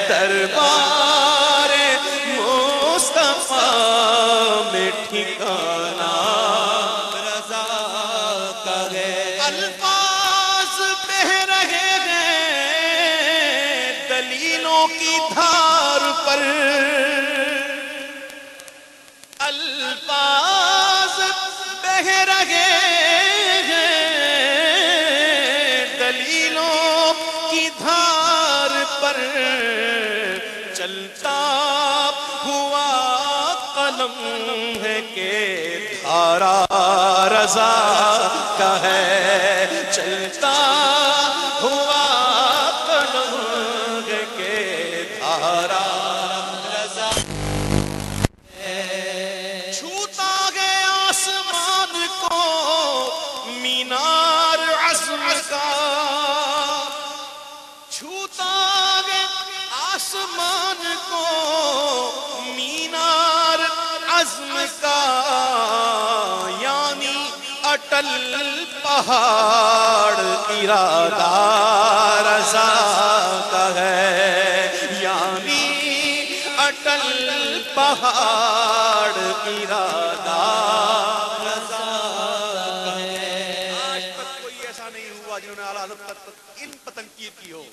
دربار مصطفیٰ میں ٹھکانہ رضا کا ہے۔ الفاظ بہہ رہے ہیں دلیلوں کی دھار پر، الفاظ بہہ رہے ہیں دلیلوں کی دھار پر، چلتا ہوا قلم ہے کہ دھارا رضا کا ہے، چلتا ہوا قلم ہے کہ دھارا رضا ہے۔ چھوتا ہے آسمان کو مینار عزم کا، چھوتا ہے آسمان کو مینار عزم کا، یعنی اٹل پہاڑ ارادہ رضا کا ہے، یعنی اٹل پہاڑ ارادہ رضا کا ہے۔ آج تک کوئی ایسا نہیں ہوا جنہوں نے اعلیٰ حضرت پر علم پر تنقید کی ہو،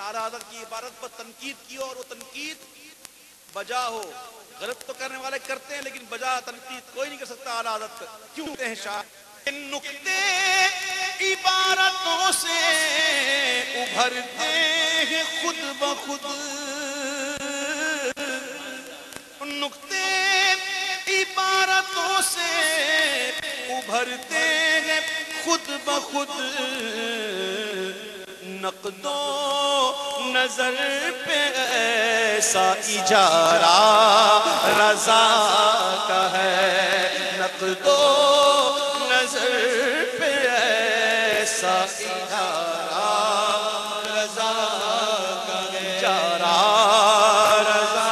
اعلیٰ حضرت کی عبارت پر تنقید کی ہو اور وہ تنقید بجا ہو۔ غلط تو کرنے والے کرتے ہیں لیکن بجا تنقید کوئی نہیں کر سکتا اعلیٰ حضرت پر۔ کیوں کہتے ہیں شاعر ان نکتے عبارتوں سے ابھرتے ہیں خود بخود، نکتے عبارتوں سے ابھرتے ہیں خود بخود، نقد و نظر پہ ایسا اجارہ رضا کا ہے، نقد و نظر پہ ایسا اجارہ رضا کا ہے، اجارہ رضا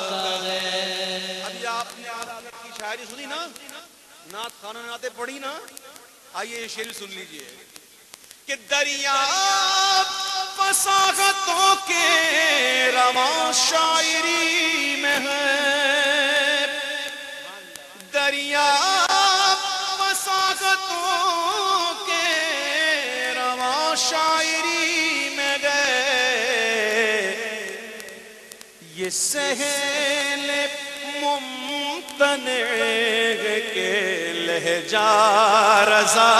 کا ہے۔ ابھی آپ نے اعلیٰ حضرت کی شاعری سنی نا، نعت خانہ نعتیں پڑھی نا، آئیے یہ شعر سن لیجئے کہ دریا فصاحتوں کے رواں شاعری میں ہے، دریا فصاحتوں کے رواں شاعری میں گئے، یہ سہیل ممتنع کے لہجہ رضا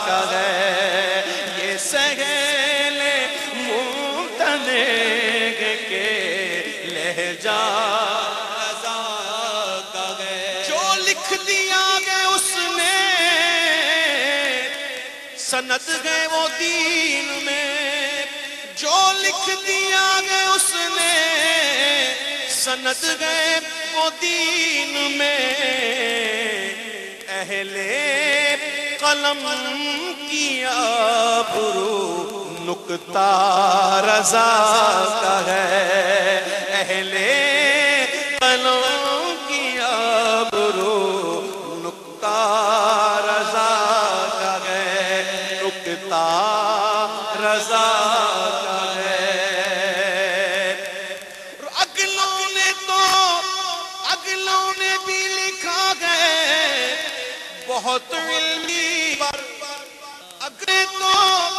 کا ہے، یہ سہیل ممتنع کے لہجہ رضا کا ہے۔ جو لکھ دیا گیا اس نے سند ہے وہ دین میں، جو لکھ دیا گیا اس نے سند ہے وہ دین میں، اہل قلم کی آبرو نکتہ رضا کا ہے، اہل قلم کی آبرو نکتہ رضا کا ہے، نکتہ رضا کا ہے۔ اگلوں نے بھی لکھا ہے بہت علمی، اگلے تو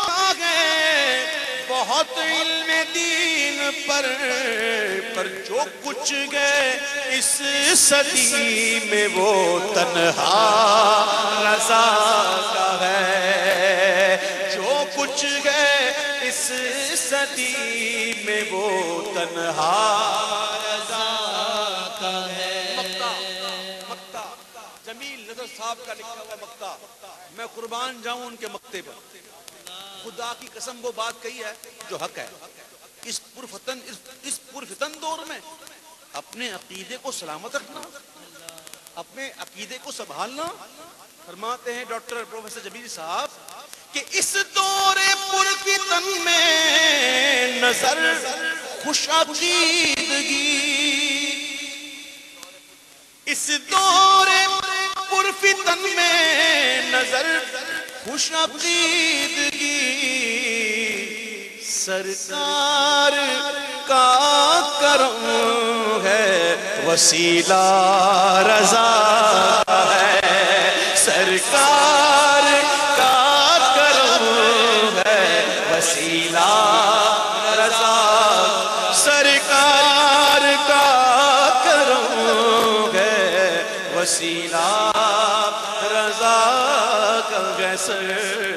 آگے بہت علم دین پر جو کچھ گئے اس صدی میں وہ تنہا رضا کا ہے، جو کچھ گئے اس صدی میں وہ تنہا رضا کا ہے۔ مقطع جمیل نظر صاحب کا لکھا ہوا مقطع، میں قربان جاؤں ان کے مقطع پر، خدا کی قسم وہ بات کہی ہے جو حق ہے۔ اس پرفتن دور میں اپنے عقیدے کو سلامت رکھنا، اپنے عقیدے کو سنبھالنا، فرماتے ہیں ڈاکٹر پروفیسر جمیل صاحب کہ اس دور پرفتن میں نظر خوش عقیدگی، اس دور پرفتن میں نظر خوش عقیدگی، سرکار کا کرم ہے، وسیلہ رضا ہے، سرکار کا کرم ہے، وسیلہ رضا، سرکار کا کرم ہے، وسیلہ رضا کا ہے،